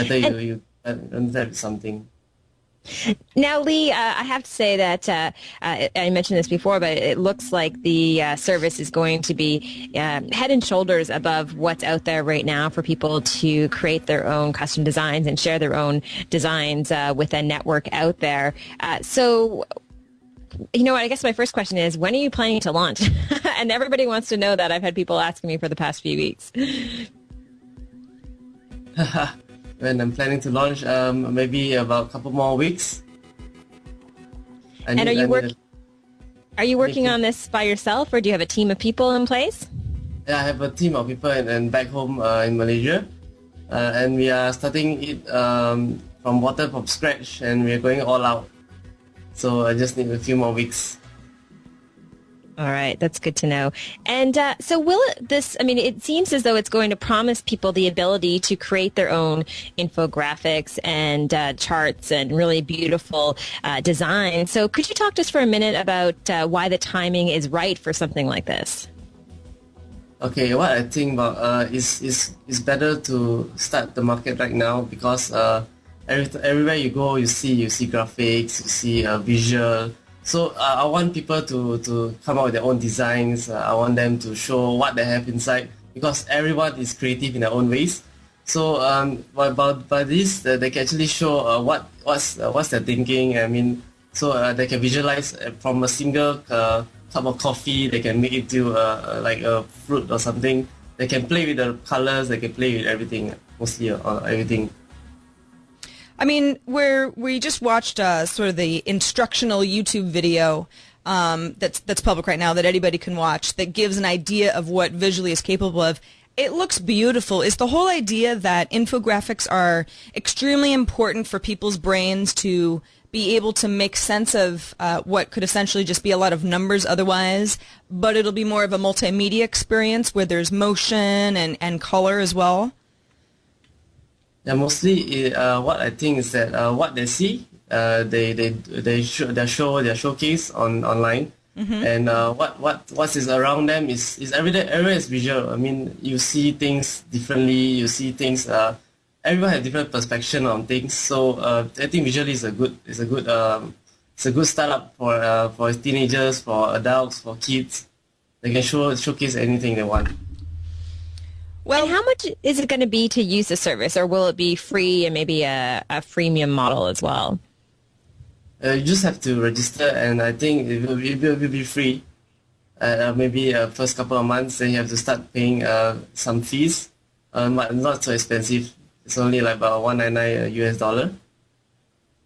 better you understand something. Now, Lee, I have to say that I mentioned this before, but it looks like the service is going to be head and shoulders above what's out there right now for people to create their own custom designs and share their own designs with a network out there. So, you know what, I guess my first question is, when are you planning to launch? And everybody wants to know that. I've had people asking me for the past few weeks. When I'm planning to launch, maybe about a couple more weeks. Are you working on this by yourself, or do you have a team of people in place? Yeah, I have a team of people and back home in Malaysia, and we are starting it from scratch, and we are going all out. So I just need a few more weeks. All right, that's good to know. And so it seems as though it's going to promise people the ability to create their own infographics and charts and really beautiful designs. So could you talk to us for a minute about why the timing is right for something like this? Okay, what I think about is better to start the market right now, because everywhere you go, you see graphics, you see visual. So I want people to come up with their own designs. I want them to show what they have inside, because everyone is creative in their own ways. So by this, they can actually show what's their thinking. I mean, so they can visualize from a single cup of coffee. They can make it to like a fruit or something. They can play with the colors. They can play with everything, mostly everything. I mean, we just watched sort of the instructional YouTube video that's public right now that anybody can watch, that gives an idea of what Visually is capable of. It looks beautiful. Is the whole idea that infographics are extremely important for people's brains to be able to make sense of what could essentially just be a lot of numbers otherwise, but it'll be more of a multimedia experience where there's motion and color as well? Yeah, mostly what I think is that what they see, they showcase online, and what is around them is everywhere is visual. I mean, you see things differently. You see things. Everyone has different perspective on things. So I think visually is a good startup for teenagers, for adults, for kids. They can showcase anything they want. Well, and how much is it going to be to use the service, or will it be free and maybe a freemium model as well? You just have to register, and I think it will be free. Maybe first couple of months, then you have to start paying some fees, but not so expensive. It's only like about $199 US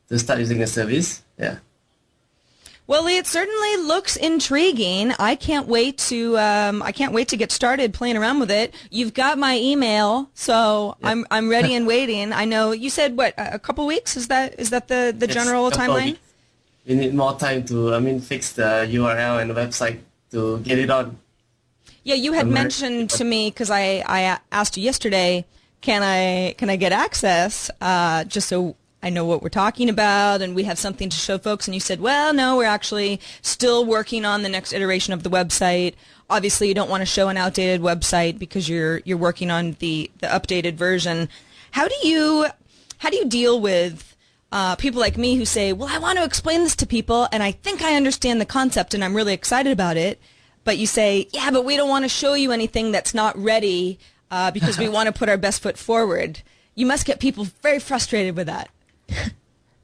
to start using the service. Yeah. Well, Lee, it certainly looks intriguing. I can't wait to get started playing around with it. You've got my email, so yeah. I'm ready and waiting. I know you said a couple weeks. Is that the general timeline? We need more time to fix the URL and the website to get it on. Yeah, you had mentioned to me, because I asked you yesterday, can I get access just so I know what we're talking about and we have something to show folks, and you said, well, no, we're actually still working on the next iteration of the website. Obviously, you don't want to show an outdated website because you're working on the updated version. How do you deal with people like me who say, well, I want to explain this to people and I think I understand the concept and I'm really excited about it, but you say, yeah, but we don't want to show you anything that's not ready because we want to put our best foot forward. You must get people very frustrated with that.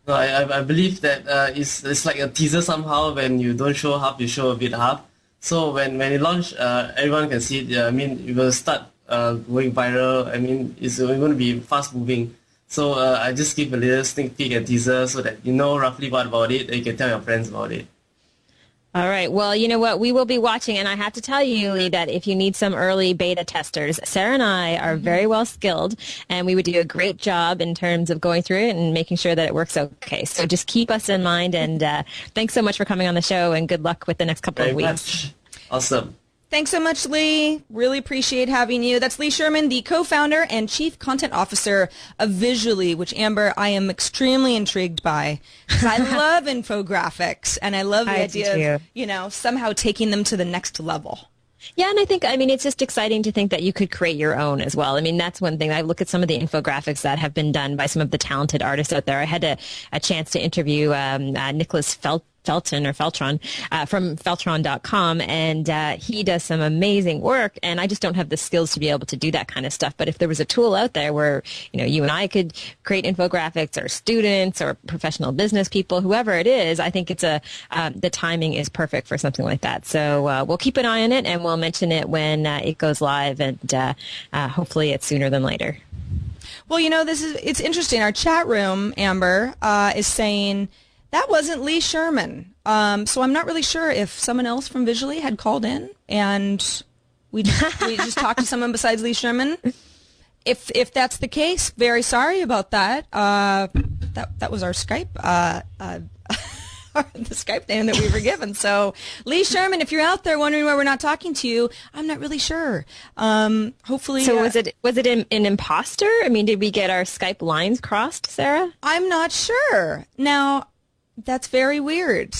No, I believe that it's like a teaser somehow. When you don't show half, you show a bit half. So when it launch, everyone can see it. I mean, it will start going viral. I mean, it's going to be fast moving. So I just give a little sneak peek and teaser so that you know roughly what about it and you can tell your friends about it. All right. Well, you know what? We will be watching, and I have to tell you, Lee, that if you need some early beta testers, Sarah and I are very well skilled, and we would do a great job in terms of going through it and making sure that it works okay. So just keep us in mind, and thanks so much for coming on the show, and good luck with the next couple of weeks. Much. Awesome. Thanks so much, Lee. Really appreciate having you. That's Lee Sherman, the co-founder and chief content officer of Visually, which, Amber, I am extremely intrigued by. I love infographics, and I love the idea of, somehow taking them to the next level. Yeah, and I mean, it's just exciting to think that you could create your own as well. I mean, that's one thing. I look at some of the infographics that have been done by some of the talented artists out there. I had a chance to interview Nicholas Felton or Feltron from Feltron.com, and he does some amazing work, and I just don't have the skills to be able to do that kind of stuff. But if there was a tool out there where, you and I could create infographics, or students or professional business people, whoever it is, I think it's the timing is perfect for something like that. So we'll keep an eye on it, and we'll mention it when it goes live, and hopefully it's sooner than later. Well, it's interesting. Our chat room, Amber, is saying that wasn't Lee Sherman. So I'm not really sure if someone else from Visually had called in and we just talked to someone besides Lee Sherman. If that's the case, very sorry about that. That was our Skype, the Skype name that we were given. So Lee Sherman, if you're out there wondering why we're not talking to you, I'm not really sure. Hopefully. So was it an imposter? I mean, did we get our Skype lines crossed, Sarah? I'm not sure. Now, that's very weird.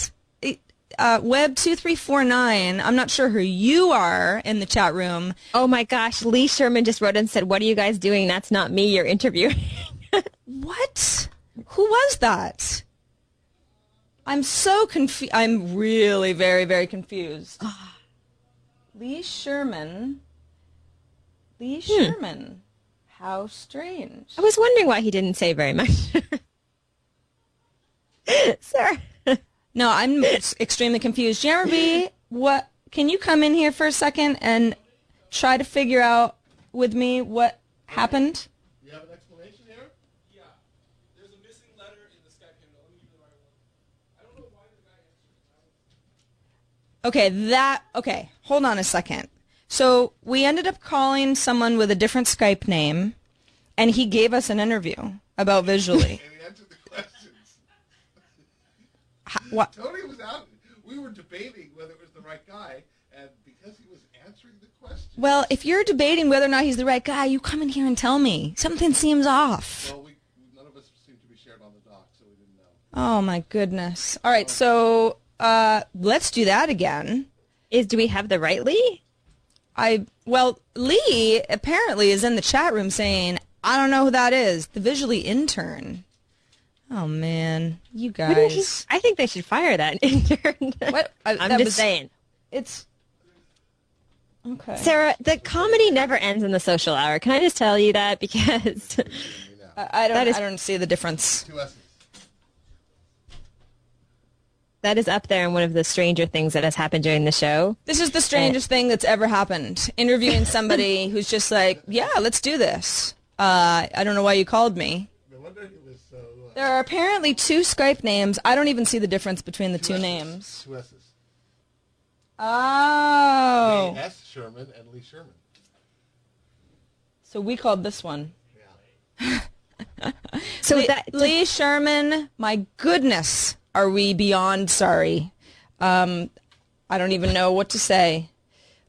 Web2349, I'm not sure who you are in the chat room. Oh my gosh, Lee Sherman just wrote and said, "What are you guys doing? That's not me you're interviewing." What? Who was that? I'm so confused. I'm really very, very confused. Lee Sherman. Lee Sherman. How strange. I was wondering why he didn't say very much. Sarah. No, I'm extremely confused. Jeremy, what? Can you come in here for a second and try to figure out with me what happened? You have an explanation here? Yeah. There's a missing letter in the Skype handle. Let me give you the right one. I don't know why the guy answered. Okay, hold on a second. So we ended up calling someone with a different Skype name, and he gave us an interview about Visually. And he answered the questions. What? Tony was out. We were debating whether it was the right guy, and because he was answering the questions. Well, if you're debating whether or not he's the right guy, you come in here and tell me. Something seems off. Well, none of us seem to be shared on the dock, so we didn't know. Oh, my goodness. All right, so let's do that again. Do we have the right Lee? Well, Lee apparently is in the chat room saying, I don't know who that is. The Visually intern. Oh, man. You guys. I think they should fire that intern. What? I'm just saying. It's... Okay. Sarah, the comedy never ends in the social hour. Can I just tell you that? Because I don't see the difference. Two S's. that is up there in one of the stranger things that has happened during the show. This is the strangest thing that's ever happened. Interviewing somebody who's just like, yeah, let's do this. I don't know why you called me. No wonder he was so... There are apparently two Skype names. I don't even see the difference between the two names. Two S's. Oh. Lee S. Sherman and Lee Sherman. So we called this one. Yeah. So Lee Sherman, my goodness, are we beyond sorry. I don't even know what to say.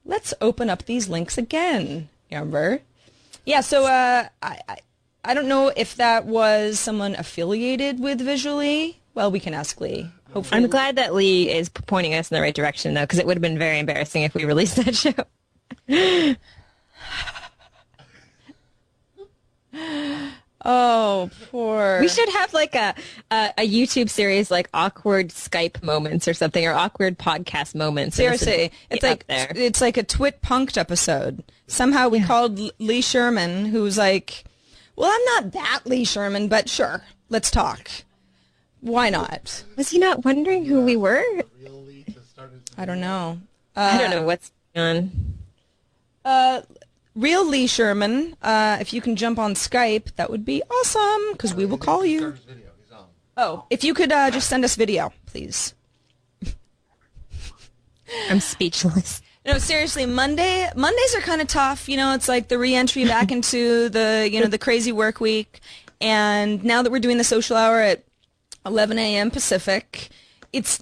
Let's open up these links again, Amber. Yeah, so I don't know if that was someone affiliated with Visually. Well, we can ask Lee. Hopefully. I'm glad that Lee is pointing us in the right direction, though, because it would have been very embarrassing if we released that show. Oh, poor. We should have like a YouTube series like awkward Skype moments or something, or awkward podcast moments. Seriously, it's like a Twit Punked episode. Somehow we called Lee Sherman, who's like, well, I'm not that Lee Sherman, but sure, let's talk. Why not? Was he not wondering who we were? I don't know. I don't know what's going on. Real Lee Sherman, if you can jump on Skype, that would be awesome, because we will call you. Oh, if you could just send us video, please. I'm speechless. No, seriously, Mondays are kind of tough. You know, it's like the re-entry back into the crazy work week. And now that we're doing the social hour at 11 a.m. Pacific, it's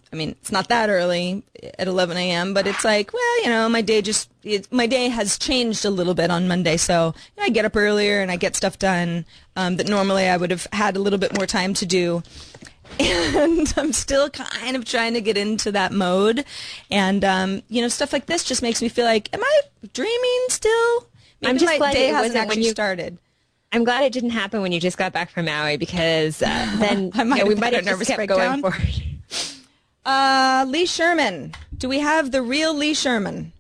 not that early at 11 a.m., but it's like, well, my day has changed a little bit on Monday, so I get up earlier and I get stuff done that normally I would have had a little bit more time to do. And I'm still kind of trying to get into that mode. And, stuff like this just makes me feel like, am I dreaming still? Maybe I'm just my glad day it hasn't wasn't when actually you started. I'm glad it didn't happen when you just got back from Maui, because then we might have just kept going forward. Lee Sherman. Do we have the real Lee Sherman?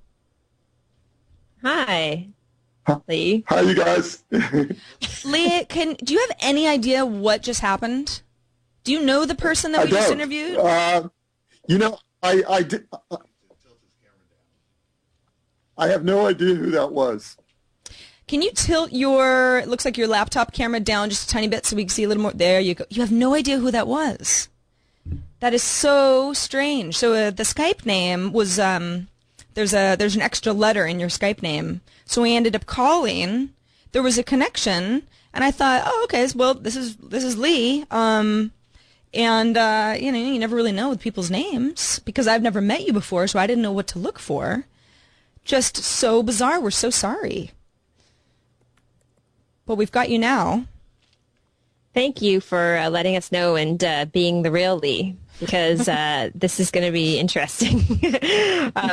Hi, Lee. Hi, you guys. Lee, do you have any idea what just happened? Do you know the person that we just interviewed? I did. I have no idea who that was. Can you tilt it looks like your laptop camera down just a tiny bit so we can see a little more? There you go. You have no idea who that was. That is so strange. So the Skype name was, there's an extra letter in your Skype name. So we ended up calling. There was a connection, and I thought, oh, okay, well, this is Lee. You never really know with people's names because I've never met you before, so I didn't know what to look for. Just so bizarre. We're so sorry. But we've got you now. Thank you for letting us know and being the real Lee, because this is going to be interesting.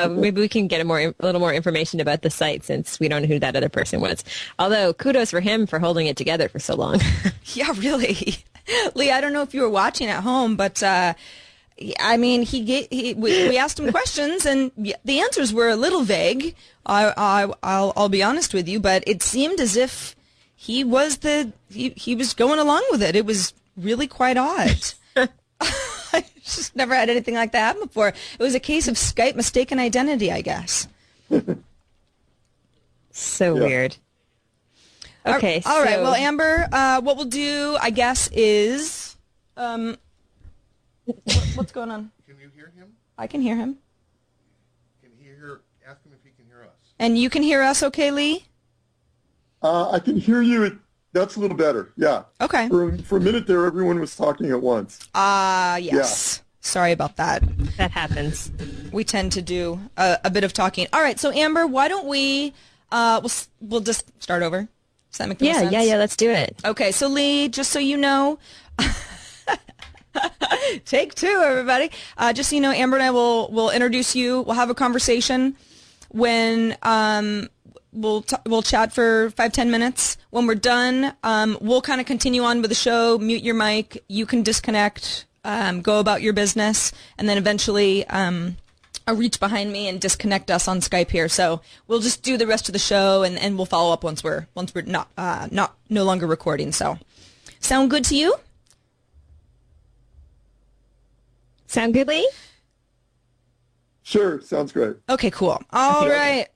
Maybe we can get a little more information about the site, since we don't know who that other person was. Although, kudos for him for holding it together for so long. Yeah, really. Lee, I don't know if you were watching at home, but we asked him questions, and the answers were a little vague. I'll be honest with you, but it seemed as if he was going along with it. It was really quite odd. I just never had anything like that happen before. It was a case of Skype mistaken identity, I guess. So weird. Okay. All right. Well, Amber, what we'll do, I guess, is what's going on? Can you hear him? I can hear him. Ask him if he can hear us. And you can hear us, okay, Lee? I can hear you. That's a little better. Yeah. Okay. For a minute there, everyone was talking at once. Yes. Yeah. Sorry about that. That happens. We tend to do a bit of talking. All right. So Amber, why don't we we'll just start over? Does that make sense? Yeah. Let's do it. Okay. So Lee, just so you know, take two, everybody. Just so you know, Amber and I will introduce you. We'll have a conversation when we'll chat for 5-10 minutes. When we're done, we'll kind of continue on with the show. Mute your mic. You can disconnect. Go about your business, and then eventually I'll reach behind me and disconnect us on Skype here. So we'll just do the rest of the show, and we'll follow up once we're no longer recording. So, sound good to you? Sound good, Lee? Sure, sounds great. Okay, cool. All right.